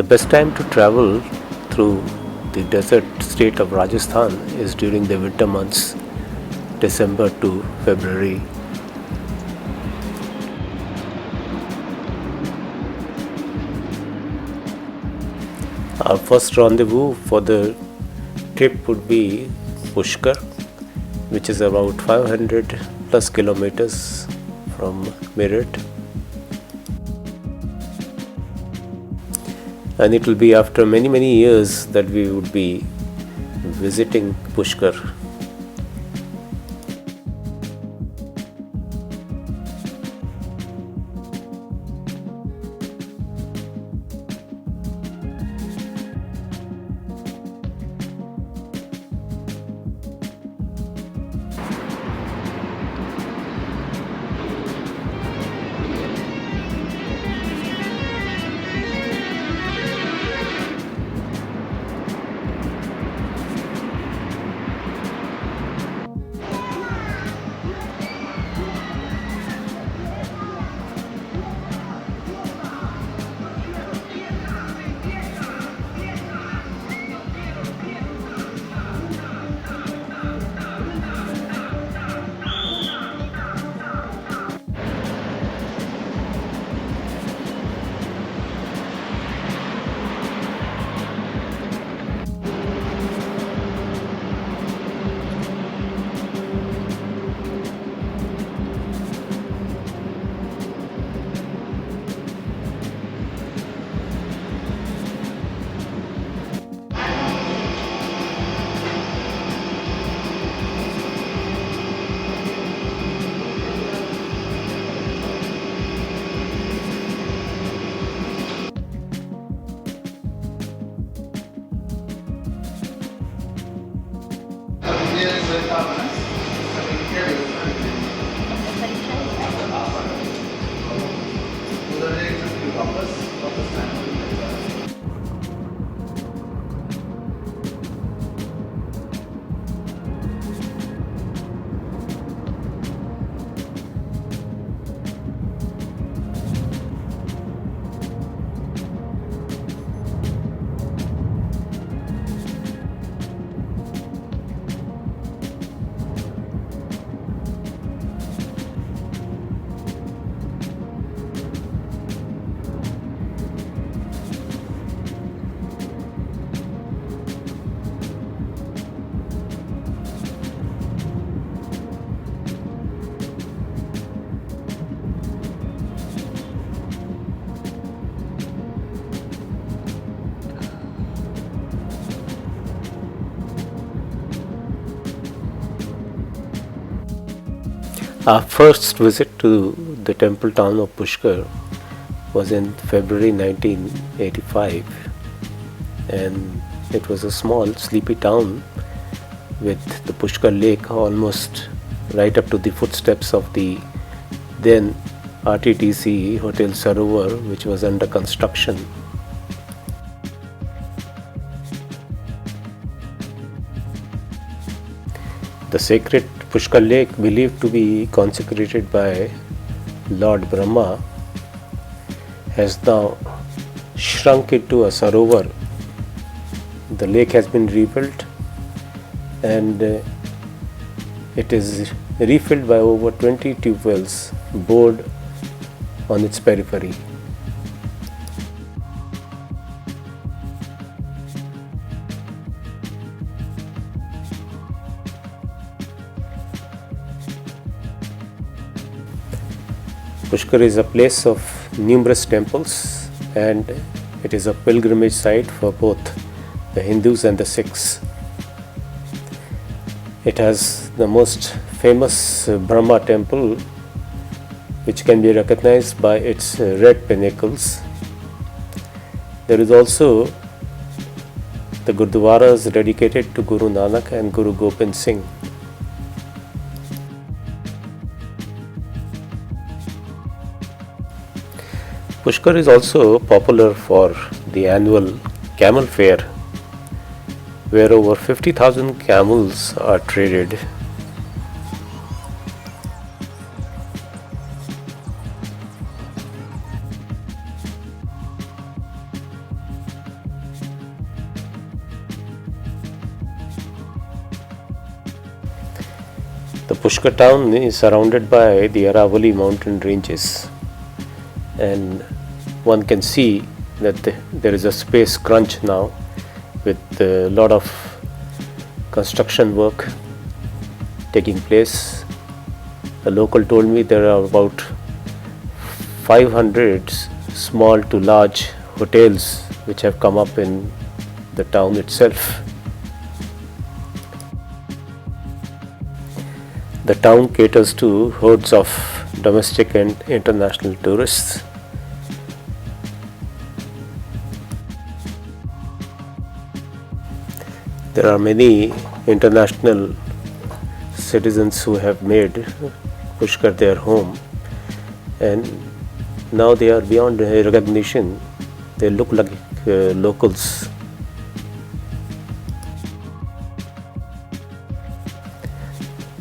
best time to travel through the desert state of Rajasthan is during the winter months, December to February. Our first rendezvous for the trip would be Pushkar, which is about 500 plus kilometers from Meerut. And it will be after many years that we would be visiting Pushkar. Our first visit to the temple town of Pushkar was in February 1985, and it was a small, sleepy town with the Pushkar lake almost right up to the footsteps of the then RTTC Hotel Sarovar, which was under construction. The sacred Pushkar lake, believed to be consecrated by Lord Brahma, has now shrunk into a sarovar. The lake has been rebuilt and it is refilled by over 20 tube wells bored on its periphery. Pushkar is a place of numerous temples and it is a pilgrimage site for both the Hindus and the Sikhs. It has the most famous Brahma temple, which can be recognized by its red pinnacles. There is also the Gurdwaras dedicated to Guru Nanak and Guru Gobind Singh. Pushkar is also popular for the annual camel fair, where over 50,000 camels are traded. The Pushkar town is surrounded by the Aravalli mountain ranges, and one can see that there is a space crunch now with a lot of construction work taking place. A local told me there are about 500 small to large hotels which have come up in the town itself. The town caters to hordes of domestic and international tourists. There are many international citizens who have made Pushkar their home, and now they are beyond recognition. They look like locals.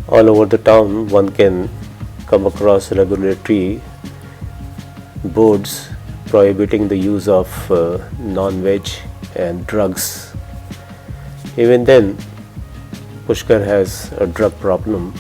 All over the town one can come across regulatory boards prohibiting the use of non-veg and drugs. Even then, Pushkar has a drug problem.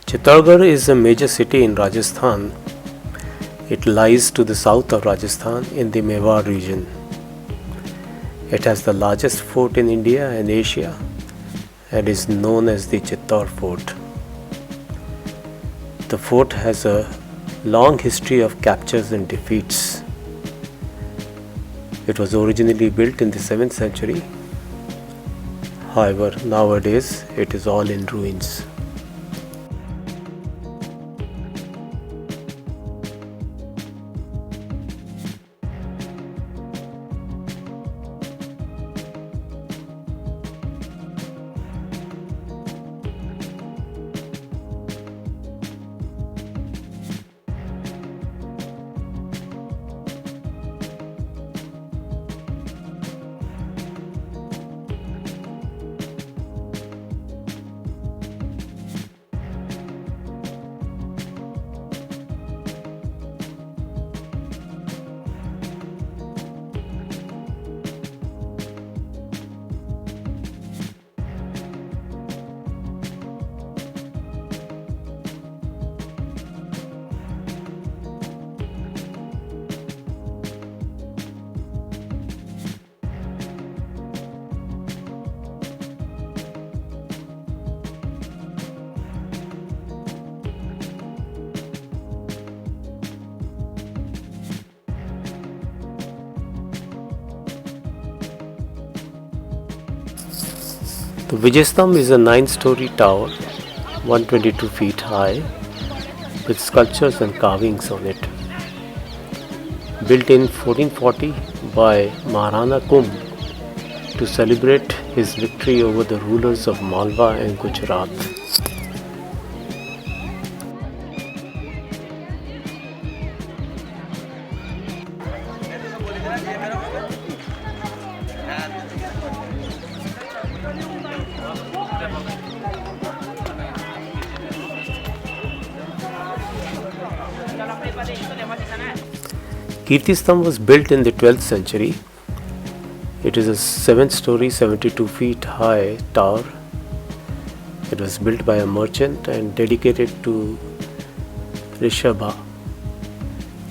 Chittorgarh is a major city in Rajasthan. It lies to the south of Rajasthan in the Mewar region. It has the largest fort in India and Asia and is known as the Chittor Fort. The fort has a long history of captures and defeats. It was originally built in the 7th century. However, nowadays it is all in ruins. The Vijayastham is a 9-story tower, 122 feet high, with sculptures and carvings on it. Built in 1440 by Maharana Kumbh to celebrate his victory over the rulers of Malwa and Gujarat. Kirtistham was built in the 12th century. It is a 7-story, 72 feet high tower. It was built by a merchant and dedicated to Rishabha,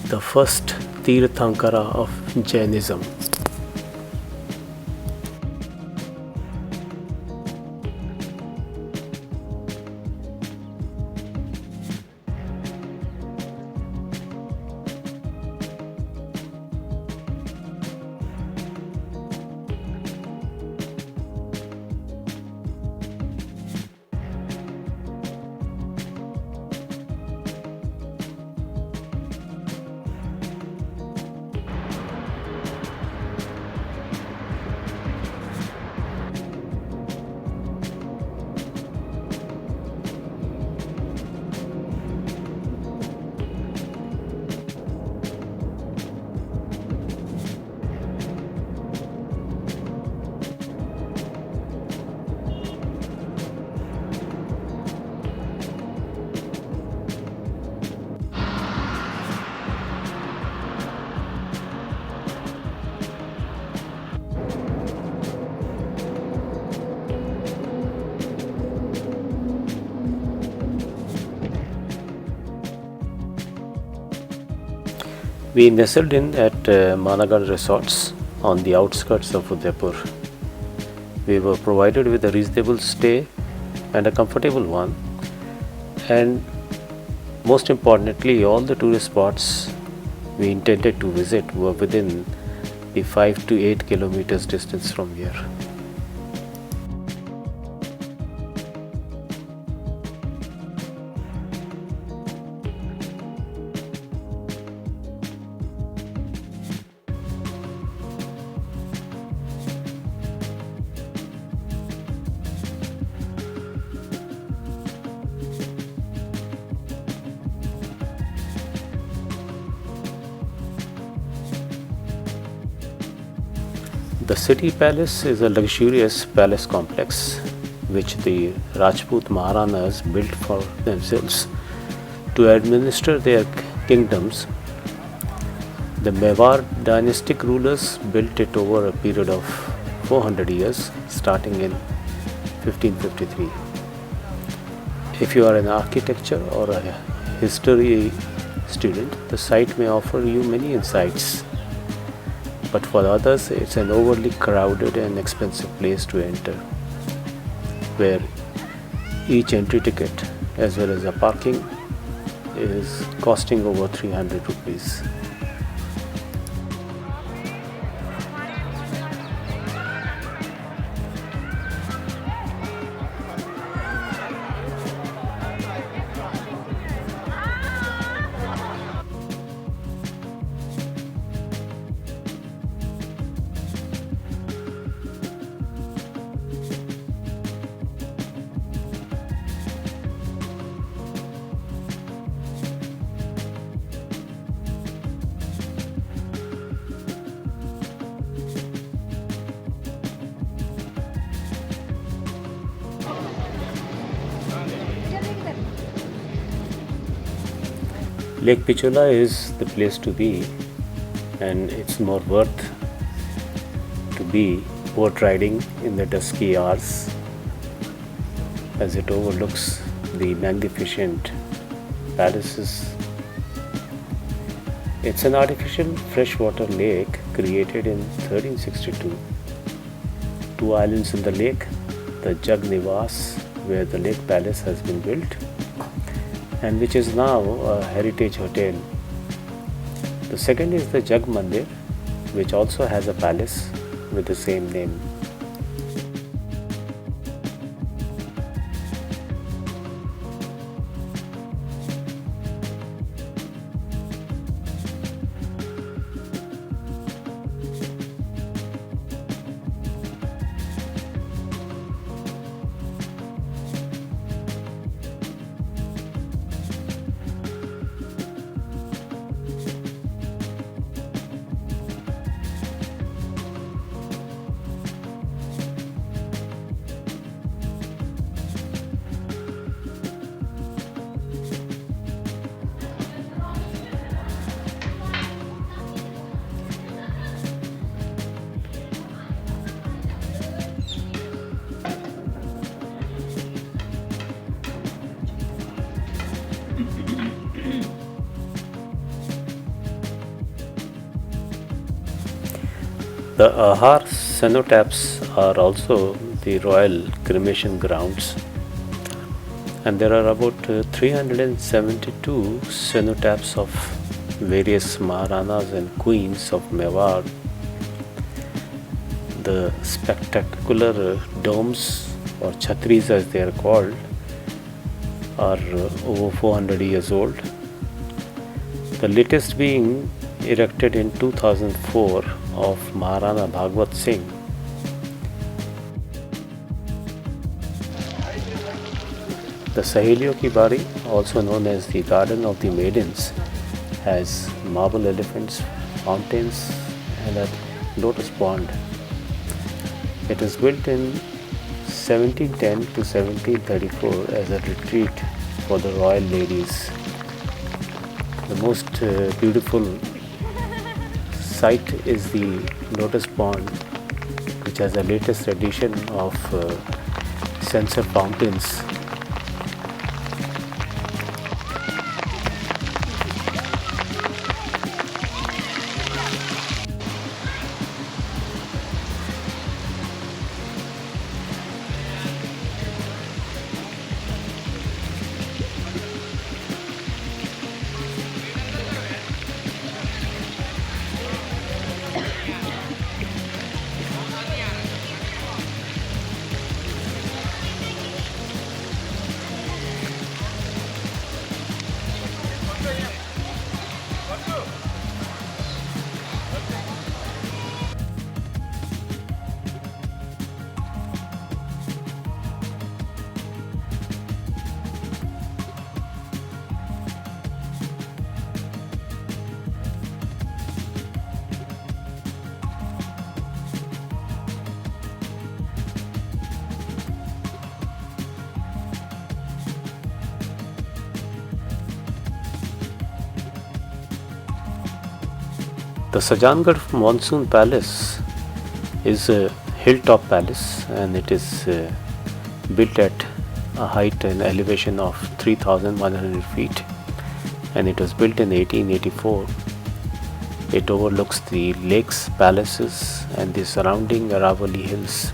the first Tirthankara of Jainism. We nestled in at Managar Resorts on the outskirts of Udaipur. We were provided with a reasonable stay and a comfortable one, and most importantly, all the tourist spots we intended to visit were within the 5 to 8 kilometers distance from here. The city palace is a luxurious palace complex which the Rajput Maharanas built for themselves to administer their kingdoms. The Mewar dynastic rulers built it over a period of 400 years, starting in 1553. If you are an architecture or a history student, the site may offer you many insights. But for others, it's an overly crowded and expensive place to enter, where each entry ticket as well as a parking is costing over 300 rupees. Lake Pichola is the place to be, and it's more worth to be boat riding in the dusky hours as it overlooks the magnificent palaces. It's an artificial freshwater lake created in 1362. 2 islands in the lake, the Jag Nivas, where the lake palace has been built, and which is now a heritage hotel. The second is the Jag Mandir, which also has a palace with the same name. The Ahar cenotaphs are also the royal cremation grounds, and there are about 372 cenotaphs of various Maharanas and Queens of Mewar. The spectacular domes or chhatris as they are called are over 400 years old. The latest being erected in 2004 of Maharana Bhagwat Singh. The Saheliyon ki Bari, also known as the Garden of the Maidens, has marble elephants, fountains and a lotus pond. It was built in 1710 to 1734 as a retreat for the royal ladies. The most beautiful sight is the lotus pond, which has the latest edition of censer fountains. The Sajjangarh Monsoon Palace is a hilltop palace, and it is built at a height and elevation of 3,100 feet, and it was built in 1884. It overlooks the lakes, palaces and the surrounding Aravalli hills.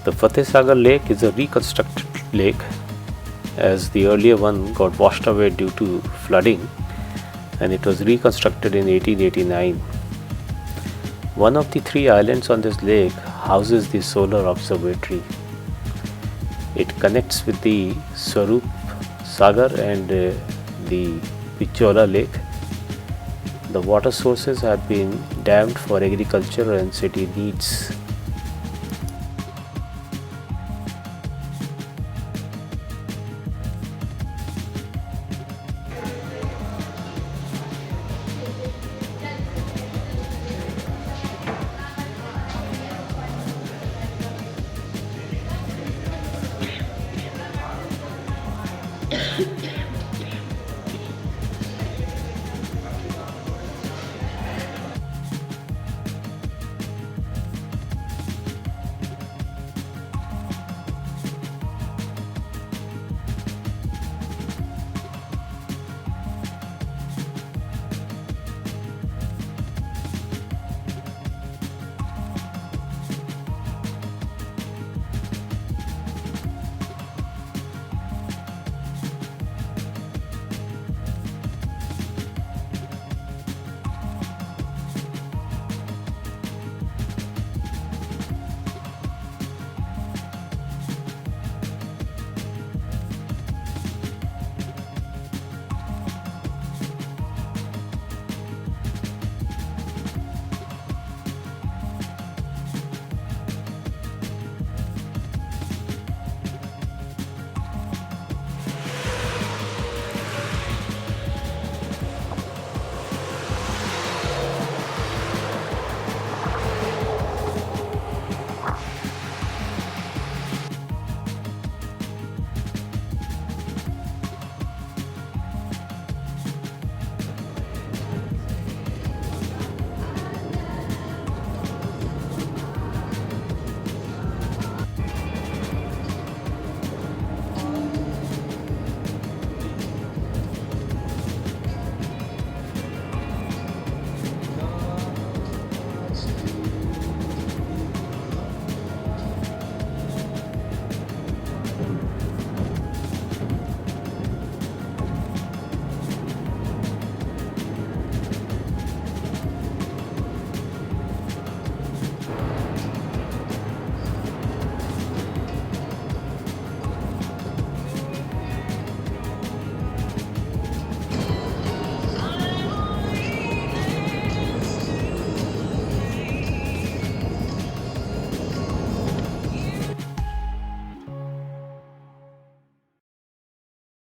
The Fateh Sagar Lake is a reconstructed lake, as the earlier one got washed away due to flooding, and it was reconstructed in 1889. One of the three islands on this lake houses the solar observatory. It connects with the Swarup Sagar and the Pichola lake. The water sources have been dammed for agriculture and city needs.